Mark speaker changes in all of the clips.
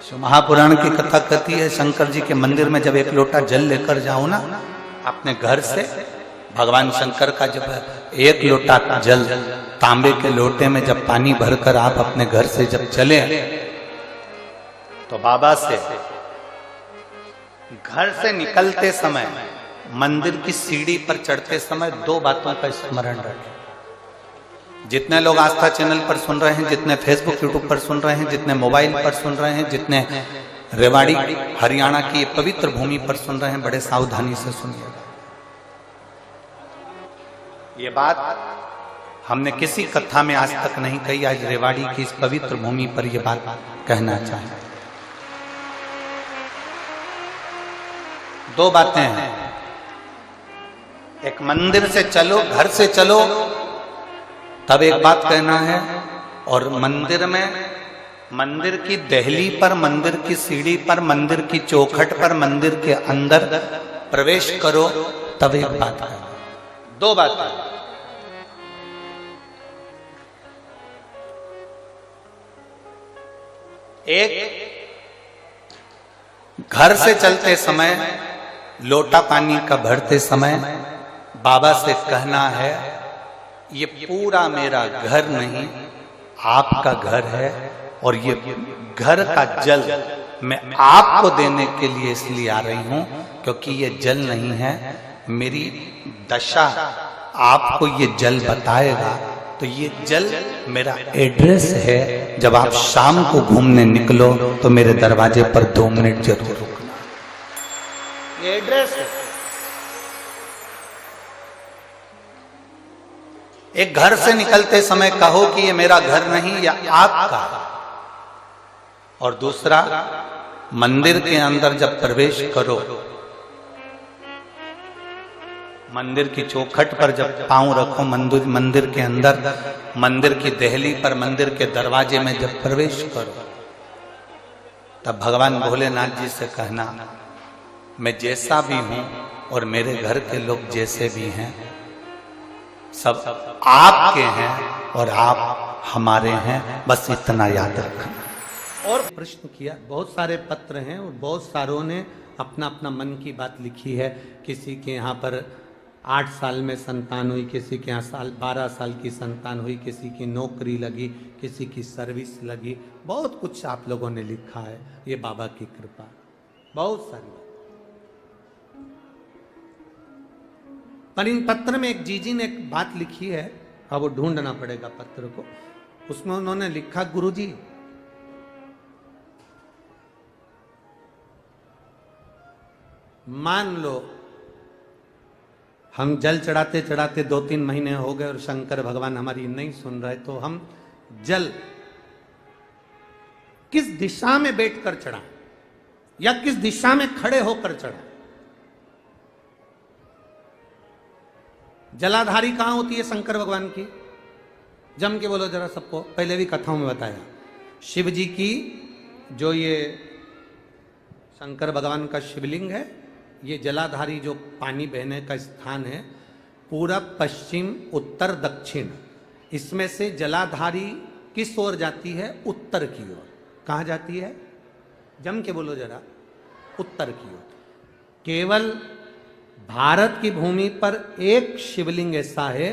Speaker 1: शिव महापुराण की कथा कहती है, शंकर जी के मंदिर में जब एक लोटा जल लेकर जाओ ना अपने घर से, भगवान शंकर का जब एक लोटा जल तांबे के लोटे में जब पानी भरकर आप अपने घर से जब चले, तो बाबा से घर से निकलते समय मंदिर की सीढ़ी पर चढ़ते समय दो बातों का स्मरण रखें। जितने लोग आस्था चैनल पर सुन रहे हैं, जितने फेसबुक यूट्यूब पर सुन रहे हैं, जितने मोबाइल पर सुन रहे हैं, जितने रेवाड़ी हरियाणा की पवित्र भूमि पर सुन रहे हैं, बड़े सावधानी से सुनिएगा। ये बात हमने किसी कथा में आज तक नहीं कही, आज रेवाड़ी की इस पवित्र भूमि पर यह बात कहना चाहें। दो बातें हैं, एक मंदिर से चलो, घर से चलो तब एक बात कहना है, और मंदिर में, मंदिर की दहली पर, मंदिर की सीढ़ी पर, मंदिर की चौखट पर, मंदिर के अंदर प्रवेश करो तब एक बात कहना। दो बातें। एक, घर से चलते समय लोटा पानी का भरते समय बाबा से कहना है, ये पूरा मेरा घर नहीं आपका घर है, और ये घर का जल मैं आपको देने के लिए इसलिए आ रही हूं क्योंकि ये जल नहीं है, मेरी दशा आपको ये जल बताएगा। तो ये जल मेरा एड्रेस है, जब आप शाम को घूमने निकलो तो मेरे दरवाजे पर 2 मिनट जरूर रुकना। ये एड्रेस है। एक, घर से निकलते समय कहो कि ये मेरा घर नहीं, या आपका। और दूसरा, मंदिर के अंदर जब प्रवेश करो, मंदिर की चौखट पर जब पांव रखो, मंदिर के अंदर, मंदिर की दहली पर, मंदिर के दरवाजे में जब प्रवेश करो, तब भगवान भोलेनाथ जी से कहना, मैं जैसा भी हूं और मेरे घर के लोग जैसे भी हैं, सब आपके हैं और आप हमारे हैं, बस इतना याद रखना। और प्रश्न किया, बहुत सारे पत्र हैं और बहुत सारों ने अपना अपना मन की बात लिखी है। किसी के यहाँ पर 8 साल में संतान हुई, किसी के यहाँ 12 साल की संतान हुई, किसी की नौकरी लगी, किसी की सर्विस लगी, बहुत कुछ आप लोगों ने लिखा है। ये बाबा की कृपा, बहुत सारी। पर इन पत्र में एक जीजी ने एक बात लिखी है, अब वो ढूंढना पड़ेगा पत्र को। उसमें उन्होंने लिखा, गुरुजी मान लो हम जल चढ़ाते चढ़ाते 2-3 महीने हो गए और शंकर भगवान हमारी नहीं सुन रहे, तो हम जल किस दिशा में बैठकर चढ़ाएं या किस दिशा में खड़े होकर चढ़ाएं? जलाधारी कहां होती है शंकर भगवान की? जम के बोलो जरा सबको, पहले भी कथाओं में बताया। शिव जी की जो ये शंकर भगवान का शिवलिंग है, ये जलाधारी जो पानी बहने का स्थान है, पूरब, पश्चिम, उत्तर, दक्षिण, इसमें से जलाधारी किस ओर जाती है? उत्तर की ओर। कहां जाती है? जम के बोलो जरा, उत्तर की ओर। केवल भारत की भूमि पर एक शिवलिंग ऐसा है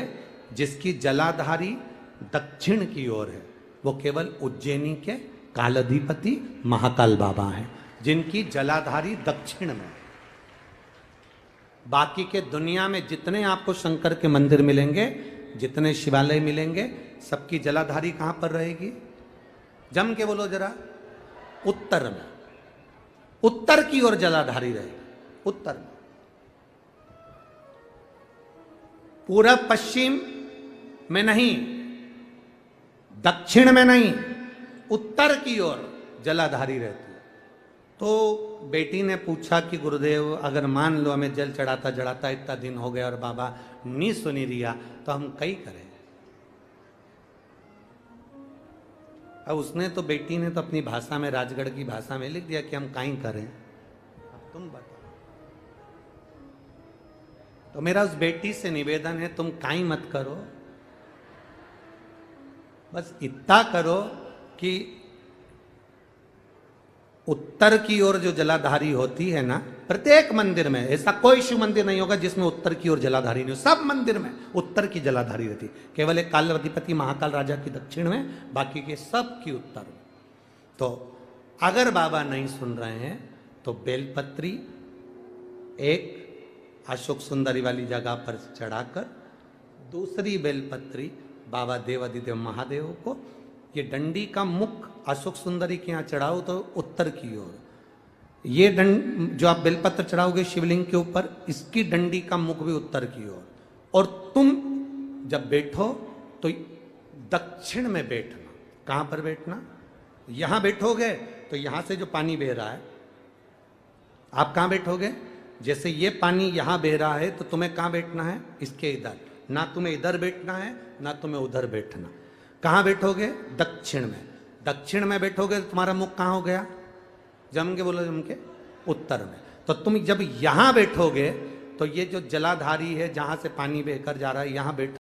Speaker 1: जिसकी जलाधारी दक्षिण की ओर है, वो केवल उज्जैनी के कालाधिपति महाकाल बाबा हैं, जिनकी जलाधारी दक्षिण में। बाकी के दुनिया में जितने आपको शंकर के मंदिर मिलेंगे, जितने शिवालय मिलेंगे, सबकी जलाधारी कहां पर रहेगी? जम के बोलो जरा, उत्तर में। उत्तर की ओर जलाधारी रहेगी, उत्तर में। पूरब पश्चिम में नहीं, दक्षिण में नहीं, उत्तर की ओर जलाधारी रहती है। तो बेटी ने पूछा कि गुरुदेव अगर मान लो हमें जल चढ़ाता चढ़ाता इतना दिन हो गया और बाबा नहीं सुनी रिया, तो हम कई करें? अब उसने तो, बेटी ने तो अपनी भाषा में, राजगढ़ की भाषा में लिख दिया कि हम कहीं करें। अब तुम बताओ। तो मेरा उस बेटी से निवेदन है, तुम काई मत करो, बस इतना करो कि उत्तर की ओर जो जलाधारी होती है ना, प्रत्येक मंदिर में, ऐसा कोई शिव मंदिर नहीं होगा जिसमें उत्तर की ओर जलाधारी नहीं हो। सब मंदिर में उत्तर की जलाधारी रहती, केवल एक कालाधिपति महाकाल राजा की दक्षिण में, बाकी के सब की उत्तर में। तो अगर बाबा नहीं सुन रहे हैं तो बेलपत्री एक अशोक सुंदरी वाली जगह पर चढ़ाकर, दूसरी बेलपत्री बाबा देवादिदेव महादेव को, ये डंडी का मुख अशोक सुंदरी के यहाँ चढ़ाओ तो उत्तर की ओर, ये दंड जो आप बेलपत्र चढ़ाओगे शिवलिंग के ऊपर, इसकी डंडी का मुख भी उत्तर की ओर। और तुम जब बैठो तो दक्षिण में बैठना। कहां पर बैठना? यहां बैठोगे तो यहां से जो पानी बह रहा है, आप कहां बैठोगे? जैसे ये पानी यहां बह रहा है तो तुम्हें कहां बैठना है? इसके इधर। ना तुम्हें इधर बैठना है ना तुम्हें उधर बैठना। कहां बैठोगे? दक्षिण में। दक्षिण में बैठोगे तो तुम्हारा मुख कहां हो गया? जम के बोलो, जम के उत्तर में। तो तुम जब यहां बैठोगे तो ये जो जलाधारी है जहां से पानी बहकर जा रहा है, यहां बैठ